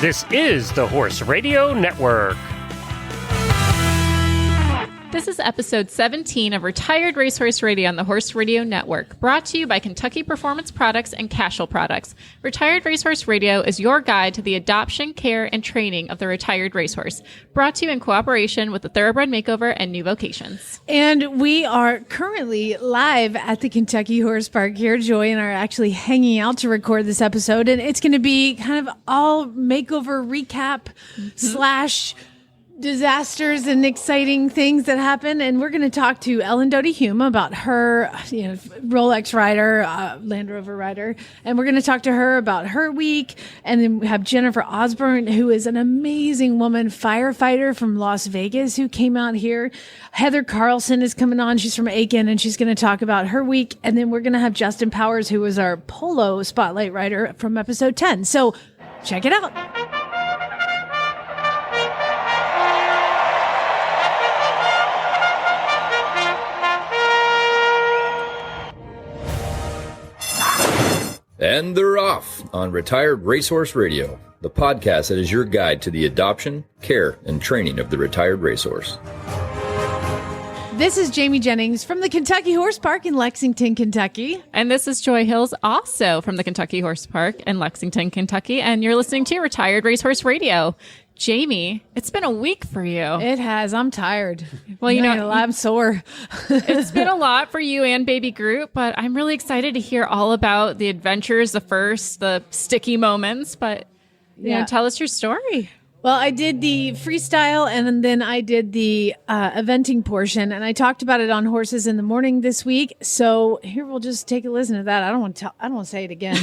This is the Horse Radio Network. This is episode 17 of Retired Racehorse Radio on the Horse Radio Network, brought to you by Kentucky Performance Products and Cashel Products. Retired Racehorse Radio is your guide to the adoption, care, and training of the retired racehorse, brought to you in cooperation with the Thoroughbred Makeover and new vocations. And we are currently live at the Kentucky Horse Park here. Joy and I are actually hanging out to record this episode, and it's going to be kind of all makeover recap slash disasters and exciting things that happen. And we're going to talk to Ellen Doughty-Hume about her, Rolex rider, Land Rover rider. And we're going to talk to her about her week. And then we have Jennifer Osborne, who is an amazing woman, firefighter from Las Vegas, who came out here. Heather Carlson is coming on. She's from Aiken, and she's going to talk about her week. And then we're going to have Justin Powers, who was our polo spotlight rider from episode 10. So check it out. And they're off on Retired Racehorse Radio, the podcast that is your guide to the adoption, care, and training of the retired racehorse. This is Jamie Jennings from the Kentucky Horse Park in Lexington, Kentucky. And this is Joy Hills, also from the Kentucky Horse Park in Lexington, Kentucky. And you're listening to Retired Racehorse Radio. Jamie, it's been a week for you. It has. I'm tired. Well, I'm sore. It's been a lot for you and Baby Groot, but I'm really excited to hear all about the adventures, the sticky moments. But tell us your story. Well, I did the freestyle, and then I did the eventing portion, and I talked about it on Horses in the Morning this week. So here, we'll just take a listen to that. I don't want to say it again.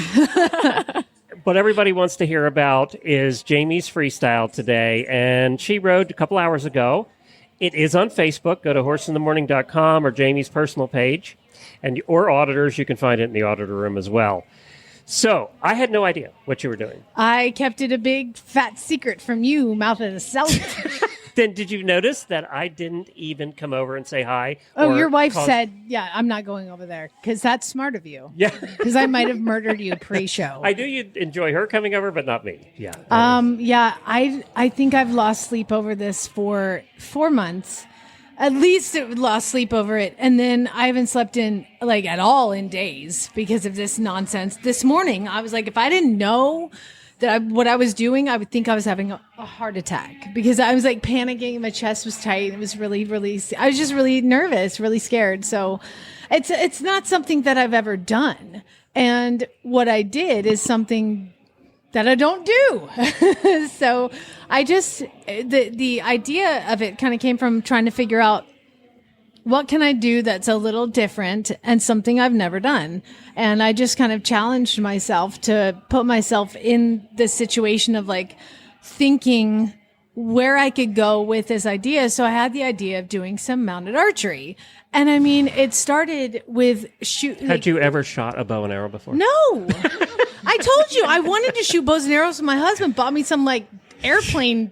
What everybody wants to hear about is Jamie's freestyle today, and she rode a couple hours ago. It is on Facebook. Go to horseinthemorning.com or Jamie's personal page, or auditors. You can find it in the auditor room as well. So I had no idea what you were doing. I kept it a big fat secret from you, mouth of the South. Then did you notice that I didn't even come over and say hi? Oh, your wife said, yeah, I'm not going over there, because that's smart of you. Yeah. Because I might have murdered you pre-show. I do enjoy her coming over, but not me. Yeah. I think I've lost sleep over this for 4 months. At least it lost sleep over it. And then I haven't slept at all in days because of this nonsense. This morning, I was like, if I didn't know what I was doing, I would think I was having a heart attack, because I was like panicking. My chest was tight. It was really, really, I was just really nervous, really scared. So it's not something that I've ever done. And what I did is something that I don't do. So I just, the idea of it kind of came from trying to figure out, what can I do that's a little different and something I've never done? And I just kind of challenged myself to put myself in the situation of thinking where I could go with this idea. So I had the idea of doing some mounted archery. And I mean, it started with Had you ever shot a bow and arrow before? No. I told you I wanted to shoot bows and arrows. My husband bought me some airplane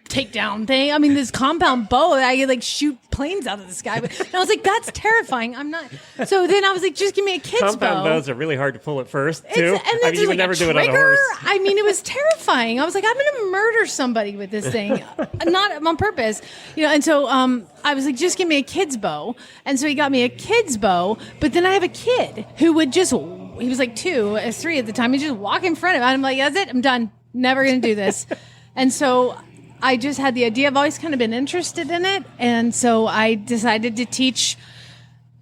takedown thing. I mean, this compound bow, I shoot planes out of the sky. And I was like, that's terrifying. I'm not. So then I was like, just give me a kid's compound bow. Bows are really hard to pull at first, too. You would never do it on a horse. I mean, it was terrifying. I was like, I'm going to murder somebody with this thing. Not on purpose. And so I was like, just give me a kid's bow. And so he got me a kid's bow. But then I have a kid who would he was 3 at the time. He'd just walk in front of it. I'm like, that's it. I'm done. Never going to do this. And so I just had the idea. I've always kind of been interested in it. And so I decided to teach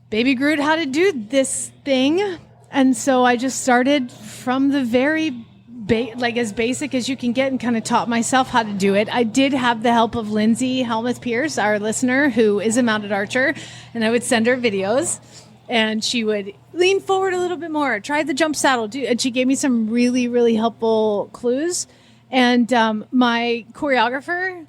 Baby Groot how to do this thing. And so I just started from the very as basic as you can get, and kind of taught myself how to do it. I did have the help of Lindsay Helmuth-Pierce, our listener, who is a mounted archer. And I would send her videos, and she would lean forward a little bit more, try the jump saddle. And she gave me some really, really helpful clues. And my choreographer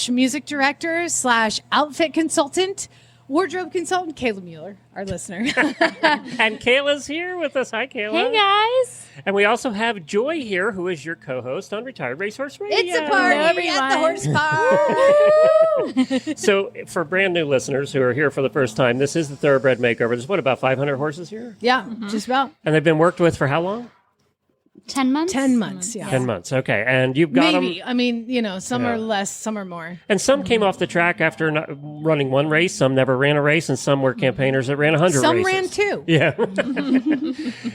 / music director / outfit consultant, wardrobe consultant, Kayla Mueller, our listener. And Kayla's here with us. Hi, Kayla. Hey, guys. And we also have Joy here, who is your co-host on Retired Racehorse Radio. It's a party at the horse park. So for brand new listeners who are here for the first time, this is the Thoroughbred Makeover. There's about 500 horses here? Yeah, just about. And they've been worked with for how long? 10 months. 10 months, yeah. 10 months. Okay. And you've got Maybe. them. I mean, some are less, some are more. And some came off the track after not running one race. Some never ran a race, and some were campaigners that ran 100 Some races. ran two. Yeah.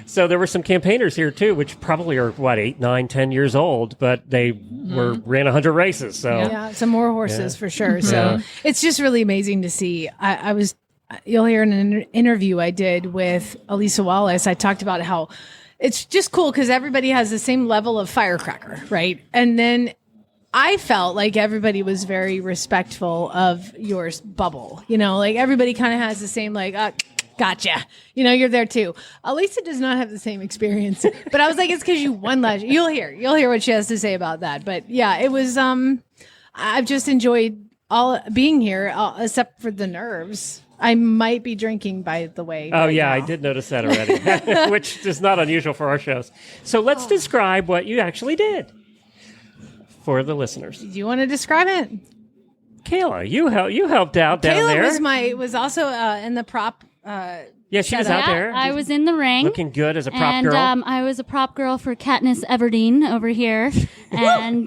So there were some campaigners here too, which probably are 8, 9, 10 years old, but they ran 100 races. So Yeah, some more horses for sure. So it's just really amazing to see. You'll hear in an interview I did with Elisa Wallace, I talked about how it's just cool because everybody has the same level of firecracker, right? And then I felt like everybody was very respectful of your bubble. Like everybody kind of has the same gotcha. You're there too. Elisa does not have the same experience, but I was like, it's because you won last year. You'll hear what she has to say about that. But yeah, it was, I've just enjoyed all being here, except for the nerves. I might be drinking, by the way. Oh, yeah, I did notice that already, which is not unusual for our shows. So let's describe what you actually did for the listeners. Do you want to describe it? Kayla, you helped out down there. Kayla was also in the prop. Yeah, she was Yeah, out there. I was in the ring. Looking good as a prop and, girl. I was a prop girl for Katniss Everdeen over here. And,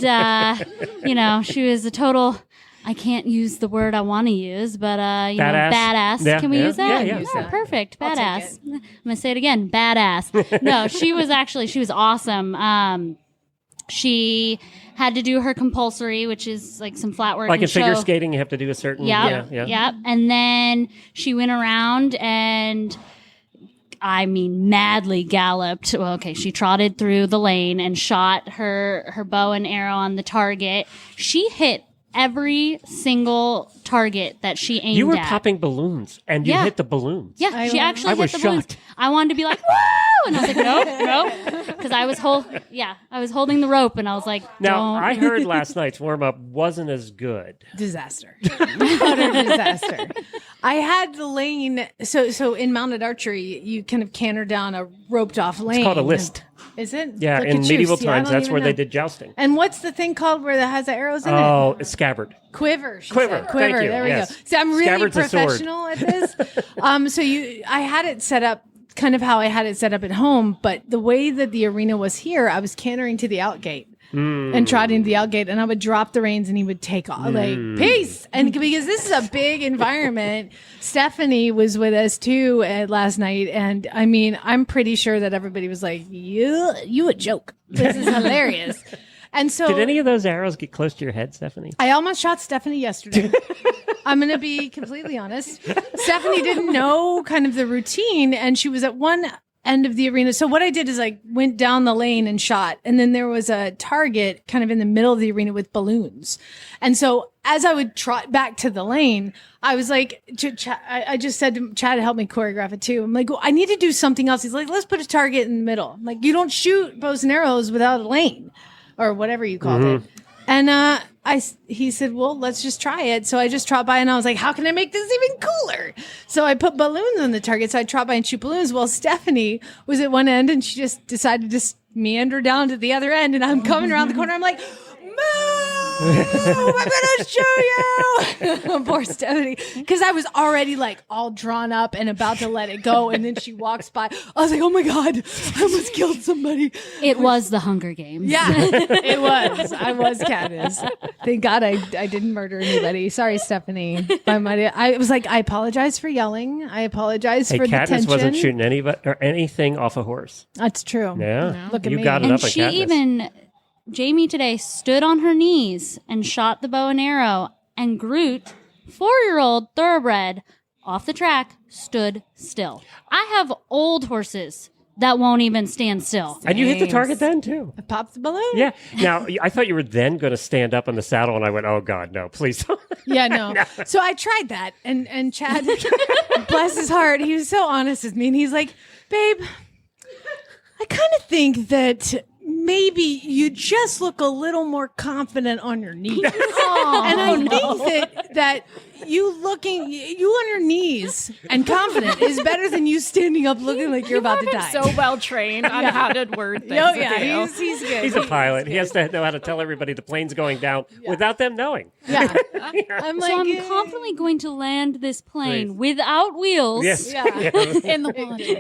she was a total... I can't use the word I want to use, but, badass. Yeah, Can we use that? Yeah. Oh, perfect. I'll take Badass. I'm going to say it again. Badass. No, she was awesome. She had to do her compulsory, which is like some flat work. Like in figure show. skating, you have to do a certain... Yep. And then she went around and... madly galloped. Well, okay, she trotted through the lane and shot her bow and arrow on the target. She hit every single target that she aimed at. You were popping balloons, and you hit the balloons. Yeah, she actually I hit was the balloons. shocked. I wanted to be like, woo! And I was like, nope. Because I was holding the rope, and I was like, Now, don't. I heard last night's warm-up wasn't as good. Disaster. Utter disaster. I had the lane. So in mounted archery, you kind of canter down a roped off lane. It's called a list. Is it? Yeah, Look in at you. medieval See, I times, don't that's even where they know. did jousting. And what's the thing called where that has the arrows in it? Oh, it's scabbard. Quiver. Quiver. Said. Quiver. Thank you. There we Yes. go. See, I'm really Scabbard's a sword. professional at this. I had it set up kind of how I had it set up at home, but the way that the arena was here, I was cantering to the outgate. And trotting to the outgate, and I would drop the reins, and he would take off, peace. And because this is a big environment, Stephanie was with us too last night, and I'm pretty sure that everybody was like, "You a joke? This is hilarious." And so, Did any of those arrows get close to your head, Stephanie? I almost shot Stephanie yesterday. I'm going to be completely honest. Stephanie didn't know kind of the routine, and she was at one end of the arena. So what I did is I went down the lane and shot, and then there was a target kind of in the middle of the arena with balloons. And so as I would trot back to the lane, I was like, I just said to Chad to help me choreograph it too. I'm like, well, I need to do something else. He's like, let's put a target in the middle. I'm like, you don't shoot bows and arrows without a lane or whatever you called it. And he said, well, let's just try it. So I just trot by, and I was like, how can I make this even cooler? So I put balloons on the target. So I trot by and shoot balloons. Well, Stephanie was at one end, and she just decided to just meander down to the other end. And I'm coming around the corner. I'm like, move! I'm gonna show you. Poor Stephanie, because I was already like all drawn up and about to let it go, and then she walks by. I was like, oh my god, I almost killed somebody. It was the Hunger Games. Yeah, it was. I was Katniss. Thank God I didn't murder anybody. Sorry, Stephanie. I was like, I apologize for yelling. I apologize for the Katniss tension. wasn't shooting anything off a horse. That's true. Yeah. Look at you me. got it And up at she Katniss. Jamie today stood on her knees and shot the bow and arrow, and Groot, 4-year-old thoroughbred, off the track, stood still. I have old horses that won't even stand still. And you hit the target then, too. I popped the balloon. Yeah. Now, I thought you were then going to stand up on the saddle, and I went, oh, God, no, please don't. Yeah, no. So I tried that, and Chad, bless his heart, he was so honest with me, and he's like, babe, I kind of think that maybe you just look a little more confident on your knees. And I think that you on your knees and confident is better than you standing up looking like you're about to die. So well trained on how to word things. Oh yeah, he's good. He's a pilot. He has to know how to tell everybody the plane's going down without them knowing. Yeah. I'm like, So I'm confidently going to land this plane without wheels. Yes. yeah. In the water.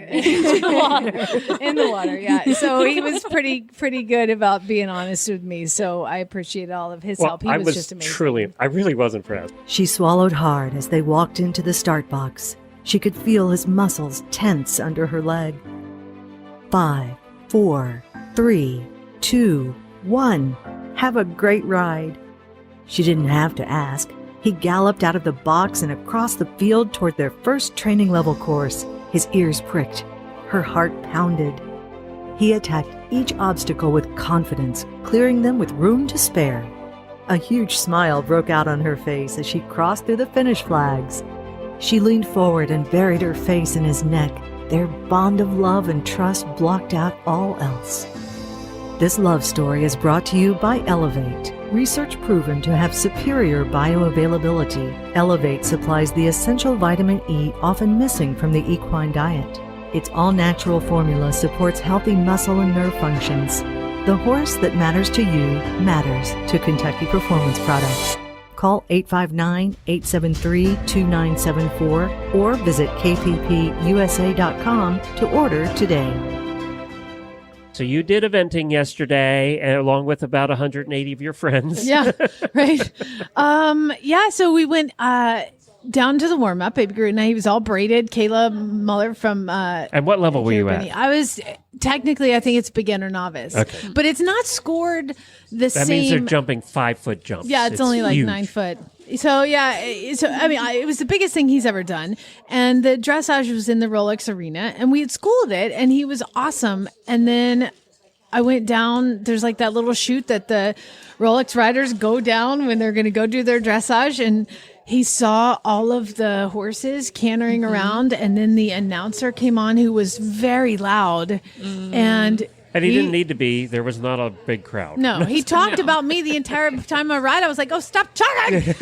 In the water, yeah. So he was pretty good about being honest with me. So I appreciate all of his Well, help. He I was just amazing. I really was impressed. She swallowed hard as they walked into the start box. She could feel his muscles tense under her leg. 5, 4, 3, 2, 1. Have a great ride. She didn't have to ask. He galloped out of the box and across the field toward their first training level course. His ears pricked. Her heart pounded. He attacked each obstacle with confidence, clearing them with room to spare. A huge smile broke out on her face as she crossed through the finish flags. She leaned forward and buried her face in his neck. Their bond of love and trust blocked out all else. This love story is brought to you by Elevate. Research proven to have superior bioavailability. Elevate supplies the essential vitamin E often missing from the equine diet. Its all-natural formula supports healthy muscle and nerve functions. The horse that matters to you matters to Kentucky Performance Products. Call 859-873-2974 or visit kppusa.com to order today. So you did eventing yesterday, along with about 180 of your friends. Yeah, right. So we went down to the warm-up. Baby Groot and he was all braided. Kayla Muller from... And what level were you at? I was, technically, I think it's beginner novice. Okay. But it's not scored the same... That means they're jumping 5-foot jumps. Yeah, it's only like huge. 9 foot. So, it was the biggest thing he's ever done. And the dressage was in the Rolex Arena. And we had schooled it, and he was awesome. And then I went down. There's like that little chute that the Rolex riders go down when they're going to go do their dressage. And he saw all of the horses cantering around. And then the announcer came on who was very loud. And he didn't need to be. There was not a big crowd. No, he talked about me the entire time I ride. I was like, "Oh, stop talking!"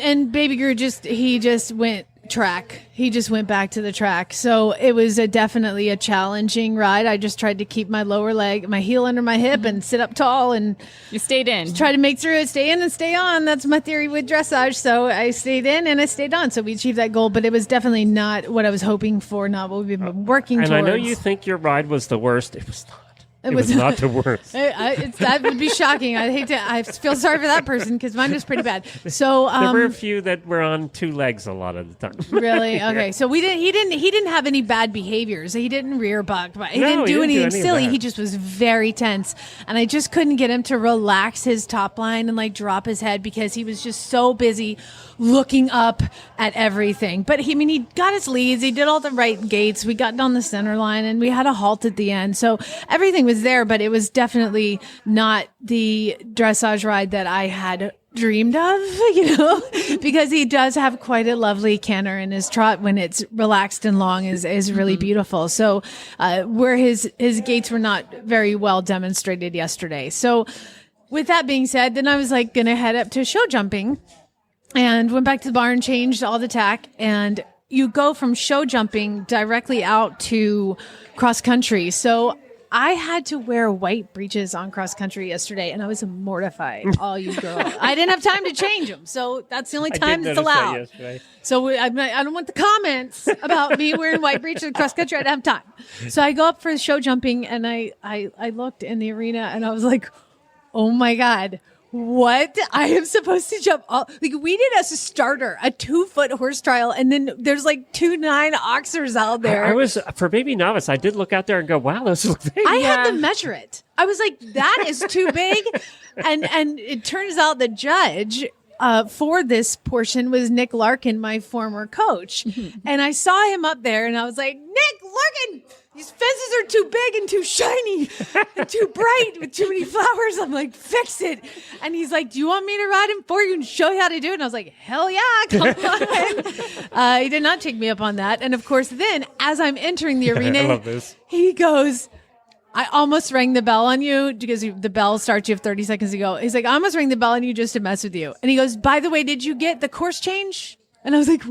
And Baby Groot just went track. He just went back to the track. So it was definitely a challenging ride. I just tried to keep my lower leg, my heel under my hip, and sit up tall and You stayed in. try to make through it. Stay in and stay on. That's my theory with dressage. So I stayed in and I stayed on. So we achieved that goal, but it was definitely not what I was hoping for. Not what we've been working And towards. I know you think your ride was the worst. It was not. It was was not the worst. That would be shocking. I feel sorry for that person because mine was pretty bad. So There were a few that were on 2 legs a lot of the time. really, okay. So he didn't have any bad behaviors. He didn't rear buck. He didn't do anything silly. He just was very tense, and I just couldn't get him to relax his top line and like drop his head because he was just so busy looking up at everything. But he got his leads. He did all the right gates. We got down the center line, and we had a halt at the end. So everything was there, but it was definitely not the dressage ride that I had dreamed of, because he does have quite a lovely canter, and his trot when it's relaxed and long is really beautiful. So where his gaits were not very well demonstrated yesterday. So with that being said, then I was like going to head up to show jumping and went back to the barn, changed all the tack, and you go from show jumping directly out to cross country. So I had to wear white breeches on cross country yesterday, and I was mortified. All you girls, I didn't have time to change them, so that's the only time it's allowed. So I don't want the comments about me wearing white breeches in cross country. I didn't have time, so I go up for the show jumping, and I looked in the arena, and I was like, "Oh my god." What? I am supposed to jump we did as a starter, a 2-foot horse trial, and then there's like 2 9 oxers out there. I was, for baby novice, I did look out there and go, wow, those look big. I had to measure it. I was like, that is too big. And it turns out the judge for this portion was Nick Larkin, my former coach. And I saw him up there and I was like, Nick Larkin, these fences are too big and too shiny and too bright with too many flowers. I'm like, fix it. And he's like, do you want me to ride him for you and show you how to do it? And I was like, hell yeah, come on. He did not take me up on that. And of course, then as I'm entering the arena, I love this. he goes, I almost rang the bell on you because the bell starts, you have 30 seconds to go. He's like, I almost rang the bell on you just to mess with you. And he goes, by the way, did you get the course change? And I was like,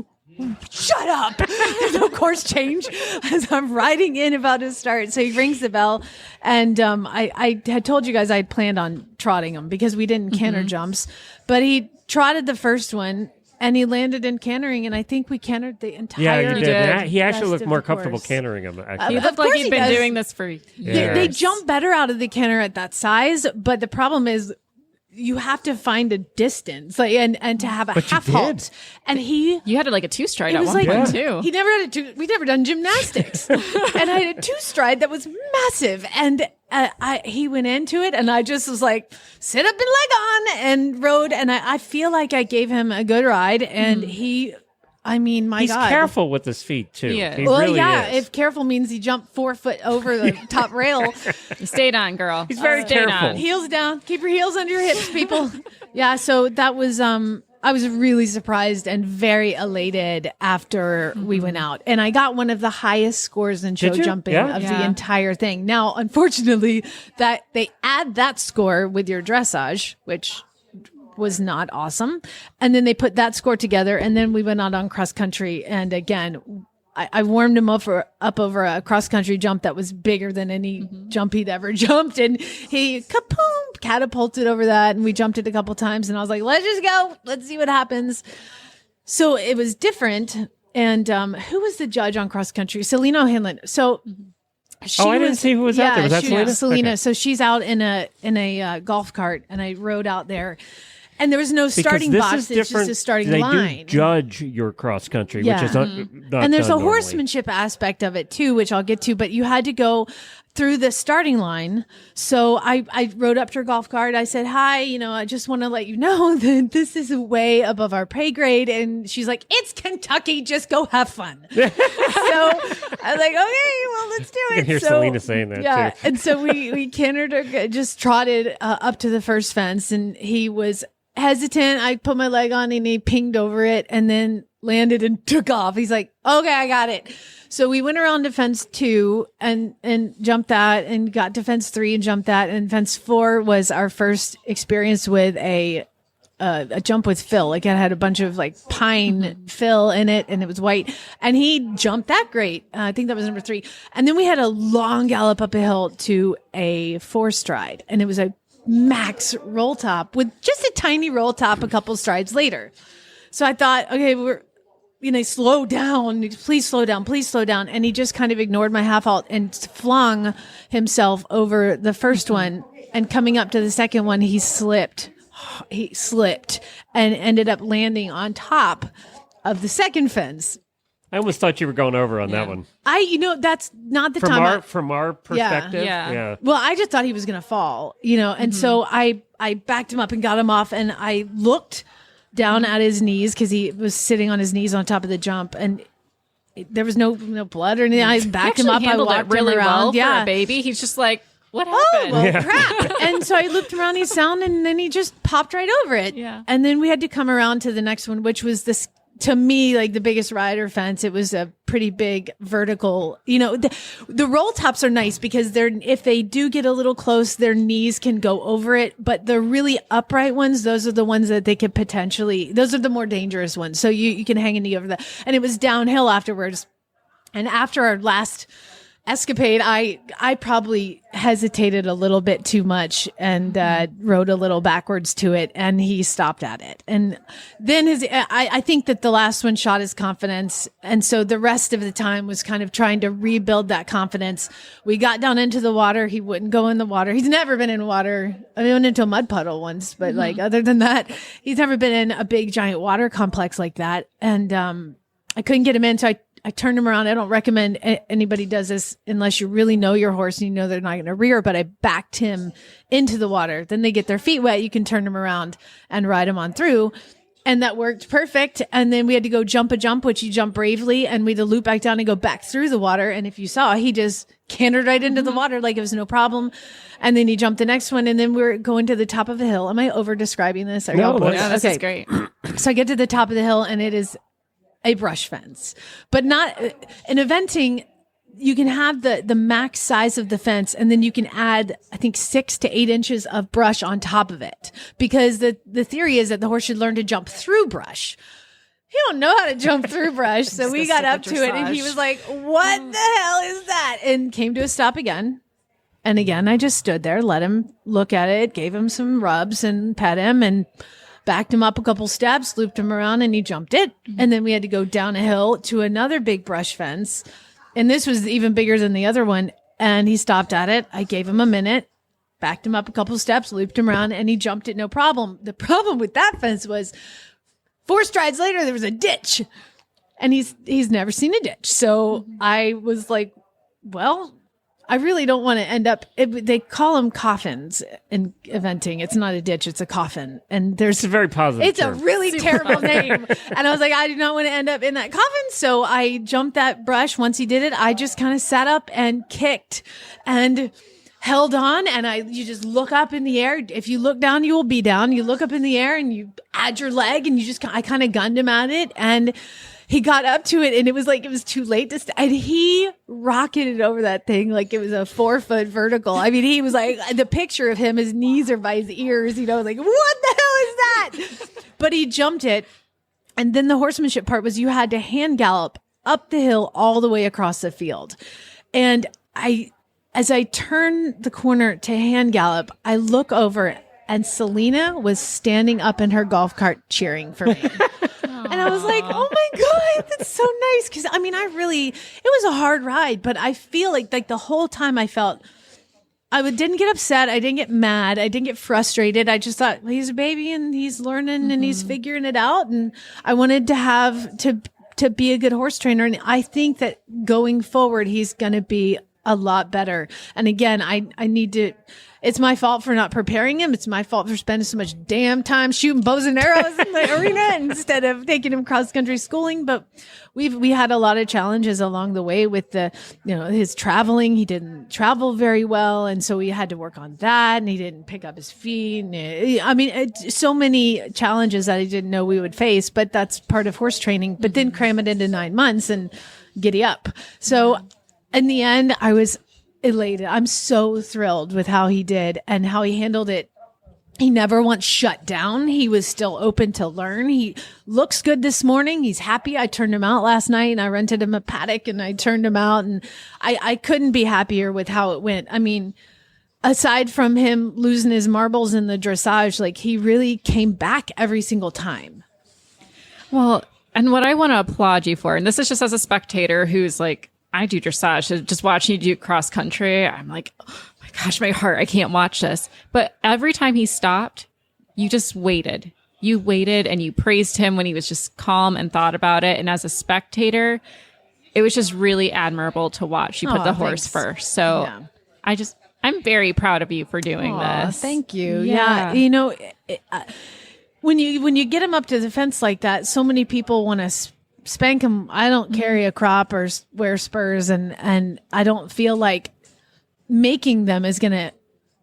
shut up. There's no course change as I'm riding in about to start. So he rings the bell. And I had told you guys I had planned on trotting him because we didn't canter jumps. But he trotted the first one and he landed in cantering. And I think we cantered the entire Yeah, you did. did. He actually rest looked of more the comfortable course. cantering him, actually. He Of looked like course he'd he been does. doing this for years. They jump better out of the canter at that size. But the problem is, you have to find a distance, like, and to have a But you half halt. did. And he You had like a 2-stride it at was one like point too. he never had we'd never done gymnastics, and I had a 2-stride that was massive, and he went into it, and I just was like, sit up and leg on, and rode, and I feel like I gave him a good ride, and he. I mean, my He's God. careful with his feet, too. He is. He Well, really yeah. is. If careful means he jumped 4 foot over the top rail. You stayed on, girl. He's very Stayed careful. on. Heels down. Keep your heels under your hips, people. Yeah. So that was, I was really surprised and very elated after we went out. And I got one of the highest scores in show Did you? jumping Yeah. of the Yeah. entire thing. Now, unfortunately, that they add that score with your dressage, which was not awesome. And then they put that score together, and then we went out on cross country. And again, I warmed him up over a cross country jump that was bigger than any jump he'd ever jumped. And he kapoom, catapulted over that. And we jumped it a couple times. And I was like, let's just go. Let's see what happens. So it was different. And who was the judge on cross country? Selena O'Hanlon. So she I didn't see who was out there. Was that Selena? Selena. Okay. So she's out in a golf cart, and I rode out there. And there was no Because starting this box. is It's just different. a starting They line. do judge your cross country, Yeah. which is not And there's a done normally. horsemanship aspect of it too, which I'll get to, but you had to go through the starting line. So I rode up to her golf cart. I said, hi, I just want to let you know that this is way above our pay grade. And she's like, it's Kentucky. Just go have fun. So I was like, okay, well, let's do it. You can hear So, Selena saying that, yeah. too. And so we cantered her, just trotted up to the first fence, and he was hesitant. I put my leg on and he pinged over it and then landed and took off. He's like, okay, I got it. So we went around to fence 2 and jumped that, and got to fence 3 and jumped that. And fence 4 was our first experience with a jump with fill. Like, it had a bunch of like pine fill in it, and it was white, and he jumped that great. I think that was number 3. And then we had a long gallop up a hill to a 4-stride, and it was a max roll top with just a tiny roll top a couple strides later. So I thought, okay, slow down, please slow down, please slow down. And he just kind of ignored my half halt and flung himself over the first one. And coming up to the second one, he slipped and ended up landing on top of the second fence. I almost thought you were going over on that one. That's not the time. From our perspective. Yeah. Well, I just thought he was going to fall, and so I backed him up and got him off, and I looked down at his knees because he was sitting on his knees on top of the jump, and there was no blood or anything. I backed him up. I handled walked it really him around. well for a baby. He's just like, what Oh, happened? well, crap. And so I looked around, he's sound, and then he just popped right over it. Yeah. And then we had to come around to the next one, which was this, to me, like the biggest rider fence. It was a pretty big vertical, the roll tops are nice because if they do get a little close, their knees can go over it. But the really upright ones, those are the ones that they could those are the more dangerous ones. So you can hang a knee over that. And it was downhill afterwards. And after our last escapade, I probably hesitated a little bit too much and rode a little backwards to it, and he stopped at it. And then I think that the last one shot his confidence, and so the rest of the time was kind of trying to rebuild that confidence. We got down into the water. He wouldn't go in the water. He's never been in water. I mean, I went into a mud puddle once, but like other than that, he's never been in a big giant water complex like that. And I couldn't get him in, so I turned him around. I don't recommend anybody does this unless you really know your horse and you know they're not going to rear, but I backed him into the water. Then they get their feet wet. You can turn them around and ride them on through. And that worked perfect. And then we had to go jump a jump, which he jumped bravely. And we had to loop back down and go back through the water. And if you saw, he just cantered right into the water like it was no problem. And then he jumped the next one. And then we're going to the top of a hill. Am I over describing this? Are y'all bored? Yeah, this is great. So I get to the top of the hill, and it is a brush fence, but not in eventing. you can have the max size of the fence, and then you can add, I think, 6 to 8 inches of brush on top of it, because the theory is that the horse should learn to jump through brush. He don't know how to jump through brush. So we got up to it and he was like, what the hell is that? And came to a stop again. And again, I just stood there, let him look at it, gave him some rubs and pet him and backed him up a couple steps, looped him around, and he jumped it. And then we had to go down a hill to another big brush fence. And this was even bigger than the other one. And he stopped at it. I gave him a minute, backed him up a couple steps, looped him around, and he jumped it, no problem. The problem with that fence was 4 strides later, there was a ditch. And he's never seen a ditch. So I was like, well, I really don't want to end up, they call them coffins in eventing. It's not a ditch, it's a coffin. And It's a very positive it's term. a really terrible name. And I was like, I do not want to end up in that coffin. So I jumped that brush. Once he did it, I just kind of sat up and kicked and held on. And you just look up in the air. If you look down, you will be down. You look up in the air and you add your leg, and I kind of gunned him at it. And he got up to it, and it was like it was too late to and he rocketed over that thing like it was a 4-foot vertical. I mean, he was like, the picture of him, his knees are by his ears, like, what the hell is that? But he jumped it. And then the horsemanship part was you had to hand gallop up the hill all the way across the field. And as I turn the corner to hand gallop, I look over, and Selena was standing up in her golf cart cheering for me. And I was like, oh my God, that's so nice. Cause I mean, it was a hard ride, but I feel like the whole time I felt, didn't get upset. I didn't get mad. I didn't get frustrated. I just thought, well, he's a baby and he's learning and he's figuring it out. And I wanted to have to be a good horse trainer. And I think that going forward, he's going to be a lot better. And again, I need to, it's my fault for not preparing him. It's my fault for spending so much damn time shooting bows and arrows in the arena instead of taking him cross country schooling. But we had a lot of challenges along the way with his traveling. He didn't travel very well. And so we had to work on that, and he didn't pick up his feet. I mean, so many challenges that I didn't know we would face, but that's part of horse training, but then cram it into 9 months and giddy up. So in the end, I was elated. I'm so thrilled with how he did and how he handled it. He never once shut down. He was still open to learn. He looks good this morning. He's happy. I turned him out last night, and I rented him a paddock, and I turned him out, and I couldn't be happier with how it went. I mean, aside from him losing his marbles in the dressage, like, he really came back every single time. Well, and what I want to applaud you for, and this is just as a spectator who's like, I do dressage, so just watching you do cross country, I'm like, oh my gosh, my heart, I can't watch this. But every time he stopped, you just waited. You waited and you praised him when he was just calm and thought about it. And as a spectator, it was just really admirable to watch you put the horse first. So yeah. I'm very proud of you for doing this. Thank you. Yeah. When you get him up to the fence like that, so many people want to spank him. I don't carry a crop or wear spurs, and I don't feel like making them is going to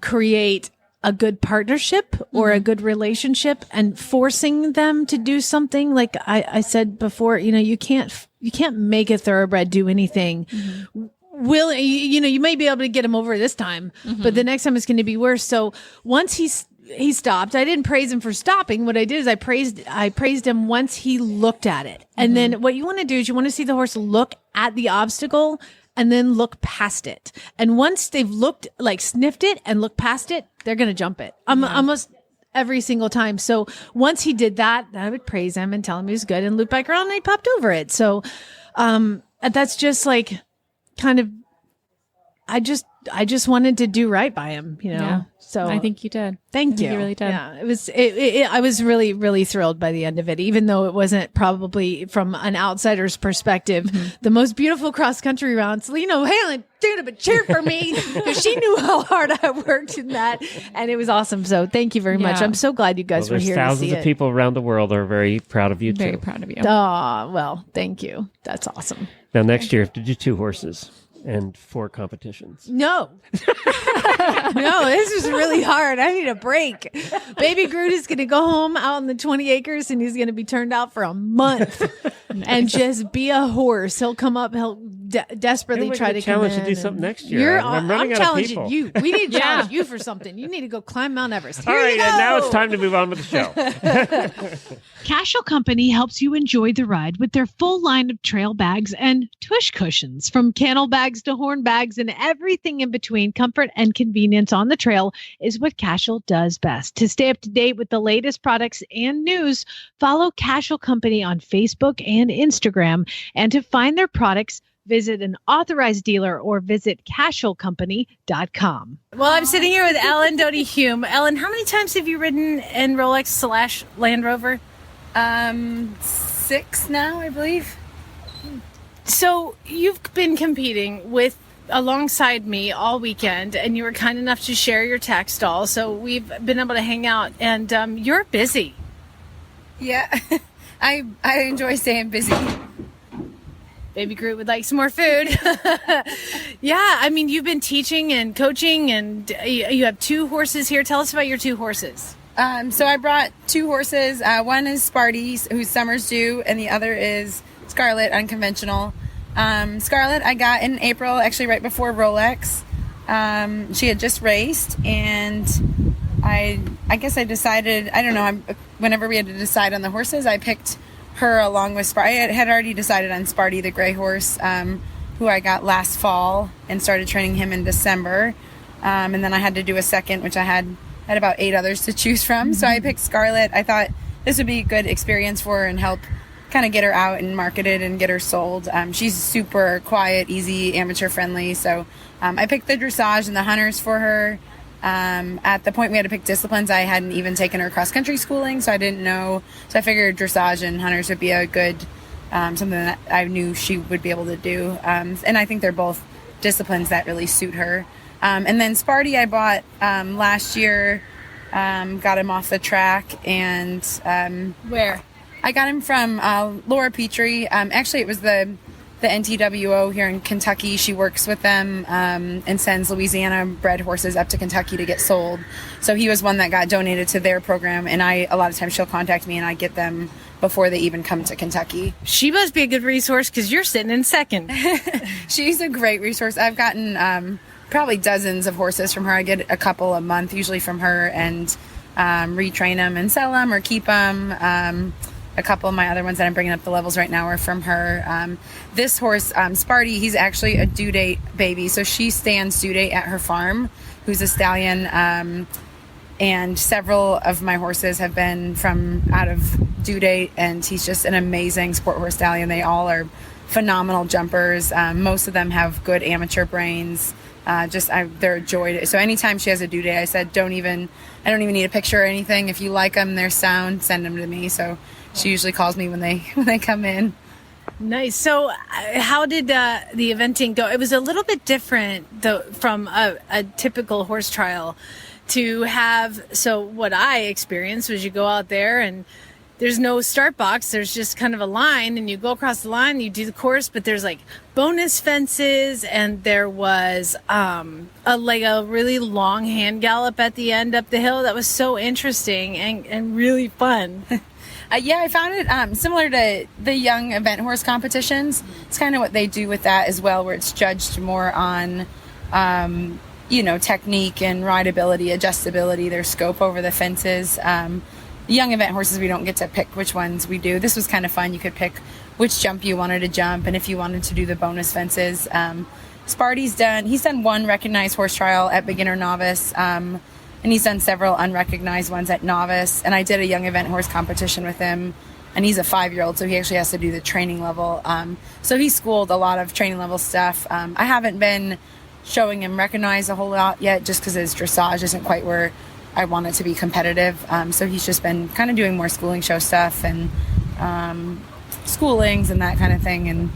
create a good partnership or a good relationship, and forcing them to do something. Like I said before, you can't make a thoroughbred do anything. You may be able to get him over this time, but the next time it's going to be worse. So once he stopped, I didn't praise him for stopping. What I did is I praised him once he looked at it. And then what you want to do is you want to see the horse look at the obstacle and then look past it. And once they've sniffed it and looked past it, they're going to jump it. Almost every single time. So once he did that, I would praise him and tell him he was good and loop back around, and he popped over it. So, that's just like kind of, I just wanted to do right by him, Yeah. So I think you did. Thank you. You really did. Yeah. I was really, really thrilled by the end of it, even though it wasn't probably from an outsider's perspective, the most beautiful cross country round. Selena Halen stood up and cheered for me because she knew how hard I worked in that. And it was awesome. So thank you very much. I'm so glad you guys were here to see it. Thousands of people around the world are very proud of you too. Very proud of you. Oh, well, thank you. That's awesome. Now next year, you have to do 2 horses and 4 competitions. No, this is really hard. I need a break. Baby Groot is going to go home out in the 20 acres, and he's going to be turned out for a month and just be a horse. He'll come up, he'll desperately Maybe we try could to come challenge in to do something and- next year. I'm running out of challenging people. you. We need to Yeah. challenge you for something. You need to go climb Mount Everest. All Here right, you go. and now it's time to move on with the show. Casual Company helps you enjoy the ride with their full line of trail bags and tush cushions. From camel bags to horn bags and everything in between, comfort and convenience on the trail is what Casual does best. To stay up to date with the latest products and news, follow Casual Company on Facebook and Instagram. And to find their products, visit an authorized dealer or visit casualcompany.com. Well, I'm sitting here with Ellen Doughty-Hume. Ellen, how many times have you ridden in Rolex/Land Rover? 6 now, I believe. So you've been competing with alongside me all weekend, and you were kind enough to share your tack stall. So we've been able to hang out, and you're busy. Yeah, I enjoy staying busy. Baby Groot would like some more food. Yeah, I mean, you've been teaching and coaching, and you have 2 horses here. Tell us about your 2 horses. So I brought 2 horses. One is Sparty, whose summer's due, and the other is Scarlet, unconventional. Scarlet I got in April, actually right before Rolex. She had just raced, and I guess I decided, I don't know, whenever we had to decide on the horses, I picked her along with Sparty. I had already decided on Sparty, the gray horse, who I got last fall and started training him in December. And then I had to do a second, which I had about 8 others to choose from. So I picked Scarlet. I thought this would be a good experience for her and help kind of get her out and marketed and get her sold. She's super quiet, easy, amateur friendly. So I picked the dressage and the hunters for her. At the point we had to pick disciplines, I hadn't even taken her cross country schooling, so I didn't know. So I figured dressage and hunters would be a good, something that I knew she would be able to do. And I think they're both disciplines that really suit her. And then Sparty I bought last year, got him off the track, and Where? I got him from Laura Petrie. Actually, it was the NTWO here in Kentucky. She works with them and sends Louisiana bred horses up to Kentucky to get sold. So he was one that got donated to their program, and a lot of times she'll contact me and I get them before they even come to Kentucky. She must be a good resource because you're sitting in second. She's a great resource. I've gotten probably dozens of horses from her. I get a couple a month usually from her, and retrain them and sell them or keep them. A couple of my other ones that I'm bringing up the levels right now are from her. This horse, Sparty, he's actually a due date baby. So she stands due date at her farm, who's a stallion. And several of my horses have been from out of due date, and he's just an amazing sport horse stallion. They all are phenomenal jumpers. Most of them have good amateur brains. They're a joy. So anytime she has a due date, I said, I don't even need a picture or anything. If you like them, they're sound, send them to me. So she usually calls me when they come in. Nice. So how did the eventing go? It was a little bit different from a typical horse trial to have. So what I experienced was you go out there and there's no start box. There's just kind of a line, and you go across the line, you do the course, but there's like bonus fences, and there was a really long hand gallop at the end up the hill. That was so interesting and really fun. Yeah, I found it similar to the young event horse competitions. It's kind of what they do with that as well, where it's judged more on, technique and rideability, adjustability, their scope over the fences. Young event horses, we don't get to pick which ones we do. This was kind of fun. You could pick which jump you wanted to jump, and if you wanted to do the bonus fences. Sparty's done one recognized horse trial at beginner novice, and he's done several unrecognized ones at novice. And I did a young event horse competition with him, and he's a 5-year-old, so he actually has to do the training level. So he schooled a lot of training level stuff. I haven't been showing him recognized a whole lot yet, just because his dressage isn't quite where I want it to be competitive. So he's just been kind of doing more schooling show stuff and schoolings and that kind of thing. And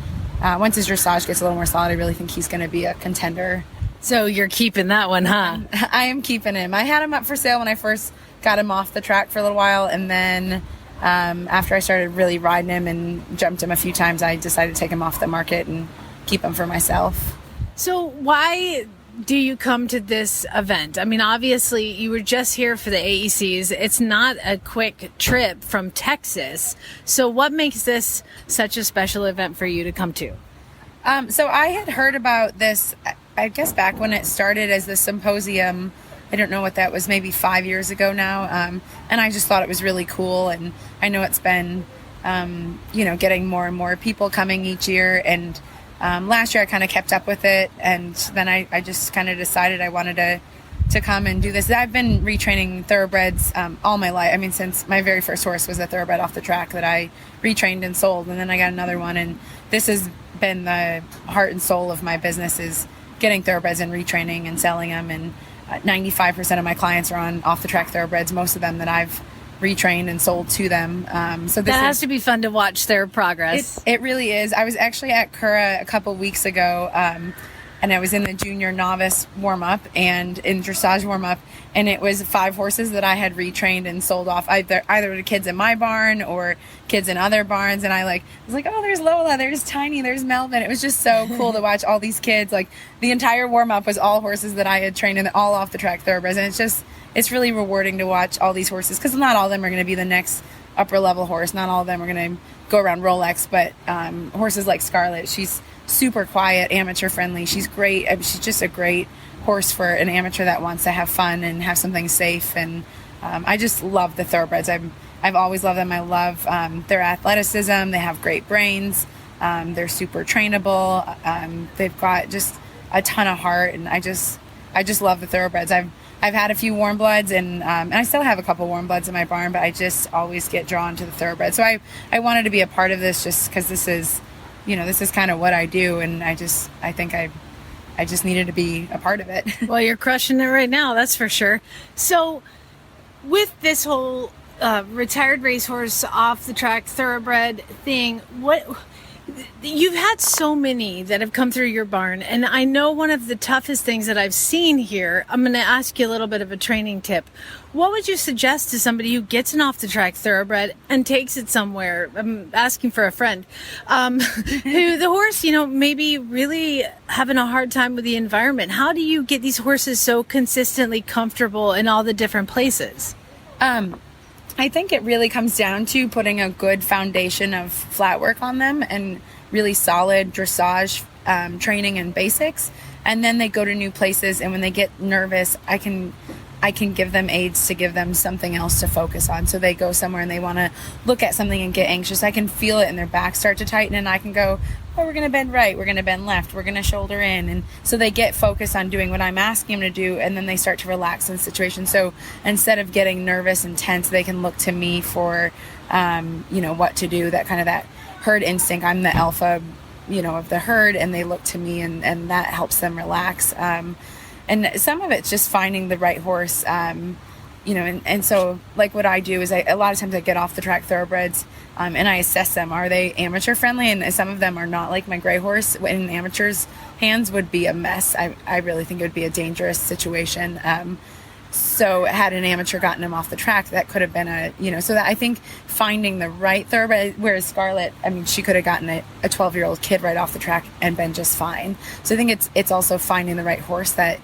once his dressage gets a little more solid, I really think he's going to be a contender. So you're keeping that one, huh? I am keeping him. I had him up for sale when I first got him off the track for a little while, and then after I started really riding him and jumped him a few times, I decided to take him off the market and keep him for myself. So why do you come to this event? I mean, obviously you were just here for the AECs. It's not a quick trip from Texas. So what makes this such a special event for you to come to? So I had heard about this, I guess back when it started as the symposium. I don't know what that was, maybe 5 years ago now. And I just thought it was really cool. And I know it's been, getting more and more people coming each year. And last year I kind of kept up with it. And then I just kind of decided I wanted to come and do this. I've been retraining thoroughbreds all my life. I mean, since my very first horse was a thoroughbred off the track that I retrained and sold. And then I got another one. And this has been the heart and soul of my business, is getting thoroughbreds and retraining and selling them. And 95% of my clients are on off the track thoroughbreds, most of them that I've retrained and sold to them. So this That has to be fun to watch their progress. It really is. I was actually at Cura a couple weeks ago, and I was in the junior novice warm-up and in dressage warm-up, and it was 5 horses that I had retrained and sold off either to kids in my barn or kids in other barns. And I was like, oh, there's Lola, there's Tiny, there's Melvin. It was just so cool to watch all these kids. Like, the entire warm-up was all horses that I had trained and all off the track thoroughbreds. And it's really rewarding to watch all these horses, because not all of them are going to be the next upper level horse. Not all of them are going to go around Rolex, but horses like Scarlett, she's super quiet, amateur friendly. She's great. She's just a great horse for an amateur that wants to have fun and have something safe. And I just love the thoroughbreds. I've always loved them. I love their athleticism. They have great brains. They're super trainable. They've got just a ton of heart, and I just love the thoroughbreds. I've had a few warm bloods, and I still have a couple warm bloods in my barn, but I just always get drawn to the thoroughbreds. So I wanted to be a part of this, just because this is kind of what I do, and I think I just needed to be a part of it. Well, you're crushing it right now, that's for sure. So with this whole retired racehorse, off the track thoroughbred thing, you've had so many that have come through your barn, and I know one of the toughest things that I've seen here, I'm going to ask you a little bit of a training tip. What would you suggest to somebody who gets an off the track thoroughbred and takes it somewhere? I'm asking for a friend, who the horse, maybe really having a hard time with the environment. How do you get these horses so consistently comfortable in all the different places? I think it really comes down to putting a good foundation of flat work on them and really solid dressage training and basics. And then they go to new places, and when they get nervous, I can give them aids to give them something else to focus on. So they go somewhere and they want to look at something and get anxious. I can feel it in their back start to tighten, and I can go, oh, we're going to bend right, we're going to bend left, we're going to shoulder in. And so they get focused on doing what I'm asking them to do, and then they start to relax in the situation. So instead of getting nervous and tense, they can look to me for, what to do, that herd instinct. I'm the alpha, of the herd, and they look to me, and that helps them relax. And some of it's just finding the right horse, and so like what I do is a lot of times I get off the track thoroughbreds, and I assess them. Are they amateur friendly? And some of them are not. Like my gray horse in an amateur's hands would be a mess. I really think it would be a dangerous situation. So had an amateur gotten him off the track, that could have been so that I think finding the right thoroughbred, whereas Scarlett, she could have gotten a 12-year-old kid right off the track and been just fine. So I think it's also finding the right horse that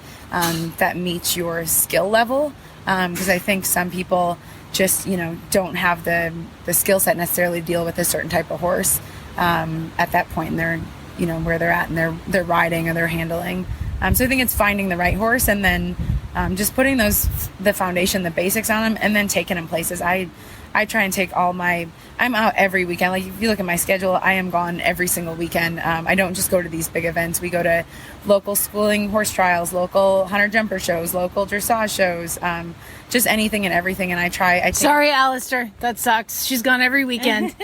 meets your skill level. Because I think some people just, don't have the skill set necessarily to deal with a certain type of horse at that point in their, where they're at in their riding or their handling. So I think it's finding the right horse, and then just putting the foundation, the basics on them, and then taking them places. I try and take I'm out every weekend. Like if you look at my schedule, I am gone every single weekend. I don't just go to these big events. We go to local schooling horse trials, local hunter jumper shows, local dressage shows, just anything and everything. And Sorry, Alistair, that sucks. She's gone every weekend.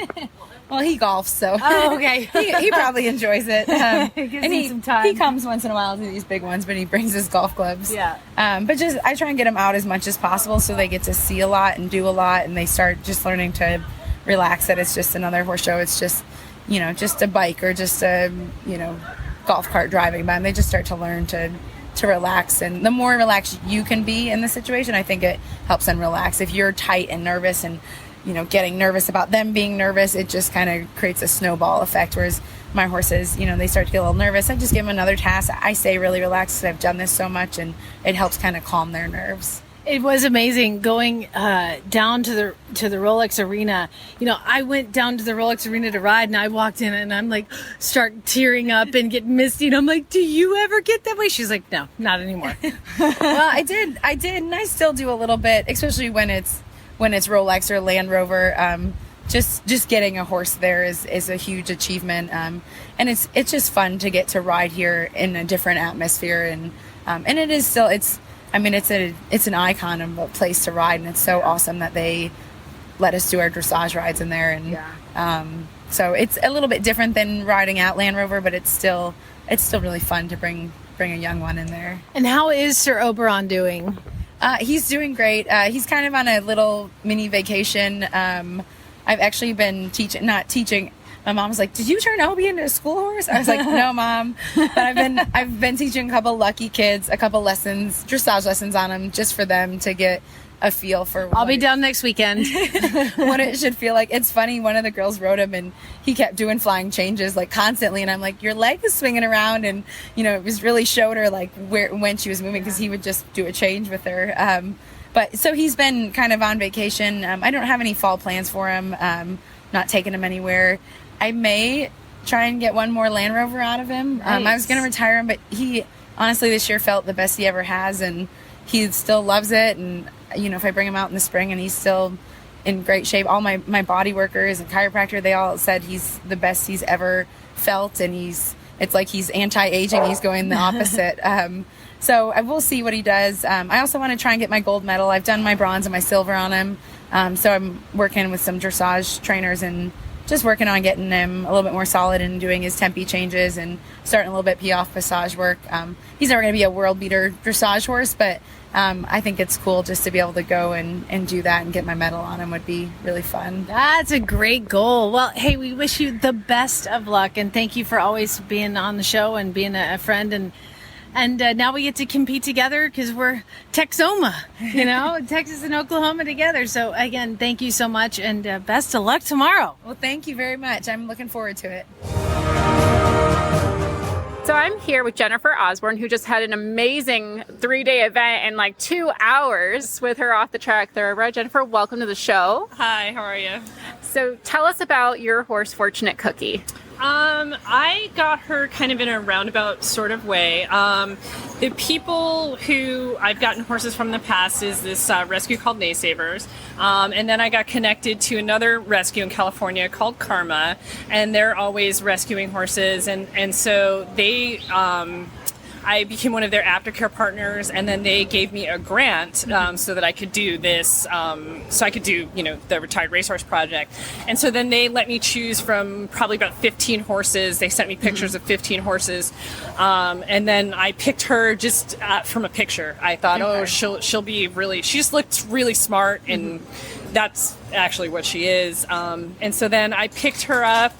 Well, he golfs, so oh, okay. he probably enjoys it. And some time. He comes once in a while to these big ones, but he brings his golf clubs. Yeah. But I try and get them out as much as possible, so they get to see a lot and do a lot, and they start just learning to relax. That it's just another horse show. It's just, just a bike or just a, golf cart driving by, and they just start to learn to relax. And the more relaxed you can be in the situation, I think it helps them relax. If you're tight and nervous and getting nervous about them being nervous, it just kind of creates a snowball effect. Whereas my horses, they start to get a little nervous, I just give them another task. I stay really relaxed because I've done this so much, and it helps kind of calm their nerves. It was amazing going down to the Rolex Arena. You know, I went down to the Rolex Arena to ride, and I walked in, and I'm like, start tearing up and get misty. And I'm like, "Do you ever get that way?" She's like, "No, not anymore." Well, I did, and I still do a little bit, especially when it's Rolex or Land Rover. Just getting a horse there is a huge achievement, and it's just fun to get to ride here in a different atmosphere, and it is still it's an icon of a place to ride, and it's so awesome that they let us do our dressage rides in there, and so it's a little bit different than riding at Land Rover, but it's still really fun to bring a young one in there. And how is Sir Oberon doing? He's doing great. He's kind of on a little mini vacation. I've actually been not teaching. My mom was like, "Did you turn Obi into a school horse?" I was like, "No, Mom." But I've been teaching a couple lucky kids a couple lessons, dressage lessons on them, just for them to get a feel for. I'll be down next weekend. What it should feel like. It's funny. One of the girls rode him, and he kept doing flying changes like constantly, and I'm like, "Your leg is swinging around," and it was really showed her like when she was moving, because he would just do a change with her. But so he's been kind of on vacation. I don't have any fall plans for him. Not taking him anywhere. I may try and get one more Land Rover out of him. Nice. I was going to retire him, but he honestly this year felt the best he ever has, and he still loves it. And if I bring him out in the spring and he's still in great shape, all my body workers and chiropractor, they all said he's the best he's ever felt, and it's like he's anti-aging. He's going the opposite. So I will see what he does. I also want to try and get my gold medal. I've done my bronze and my silver on him. So I'm working with some dressage trainers and just working on getting him a little bit more solid and doing his tempi changes and starting a little bit piaffe passage work. He's never going to be a world beater dressage horse, but I think it's cool just to be able to go and do that and get my medal on him would be really fun. That's a great goal. Well, hey, we wish you the best of luck, and thank you for always being on the show and being a friend. And now we get to compete together because we're Texoma, Texas and Oklahoma together. So again, thank you so much, and best of luck tomorrow. Well, thank you very much. I'm looking forward to it. So I'm here with Jennifer Osborne, who just had an amazing 3-day event in like 2 hours with her off the track thoroughbred. Jennifer, welcome to the show. Hi, how are you? So tell us about your horse, Fortunate Cookie. I got her kind of in a roundabout sort of way. The people who I've gotten horses from in the past is this rescue called Naysavers. And then I got connected to another rescue in California called Karma, and they're always rescuing horses. And so they, I became one of their aftercare partners, and then they gave me a grant so that I could do this, so I could do, the Retired Racehorse Project. And so then they let me choose from probably about 15 horses. They sent me pictures of 15 horses, and then I picked her just from a picture. I thought, she'll be really, she just looked really smart, and that's actually what she is. And so then I picked her up.